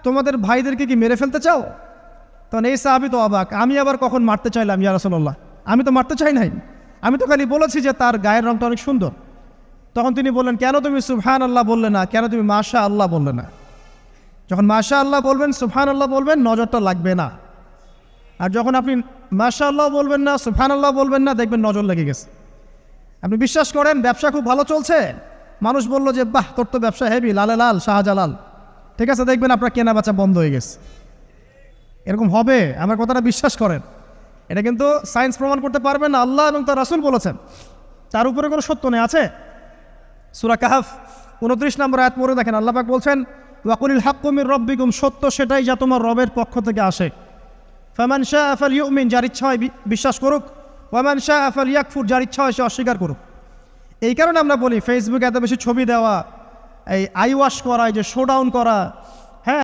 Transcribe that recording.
তোমাদের ভাইদেরকে কি মেরে ফেলতে চাও? তখন এই সাহাবী তো অবাক, আমি আবার কখন মারতে চাইলাম ইয়া রাসূলুল্লাহ? আমি তো মারতে চাই নাই, আমি তো খালি বলেছি যে তার গায়ের রংটা অনেক সুন্দর। তখন তিনি বললেন, কেন তুমি সুবহানাল্লাহ বললে না, কেন তুমি মাশা আল্লাহ বললে না? যখন মাশা আল্লাহ বলবেন, সুবহানাল্লাহ বলবেন, নজরটা লাগবে না। আর যখন আপনি মাশা আল্লাহ বলবেন না, সুবহানাল্লাহ বলবেন না, দেখবেন নজর লেগে গেছে। আপনি বিশ্বাস করেন ব্যবসা খুব ভালো চলছে, মানুষ বললো যে বাহ তোর তো ব্যবসা হেভি, লালে লাল শাহজালাল, ঠিক আছে, দেখবেন আপনার কেনা বেচা বন্ধ হয়ে গেছে। এরকম হবে, আমার কথাটা বিশ্বাস করেন। এটা কিন্তু সায়েন্স প্রমাণ করতে পারবে না, আল্লাহ এবং তার রাসূল বলেছেন, তার উপরে কোনো সত্য নেই। আছে সূরা কাহফ 29 নম্বর আয়াত পড়ে দেখেন, আল্লাহ পাক বলছেন, ওয়াকুলিল হাক্কু মির রাব্বিকুম, সত্য সেটাই যা তোমার রবের পক্ষ থেকে আসে। ফামান শাআ ফালইউমিন, যার ইচ্ছা হয় বিশ্বাস করুক, ওয়ামান শাআ ফালইয়াকফুর, যার ইচ্ছা হয় সে অস্বীকার করুক। এই কারণে আমরা বলি ফেসবুকে এত বেশি ছবি দেওয়া, এই আই ওয়াশ করা, এই যে শোডাউন করা,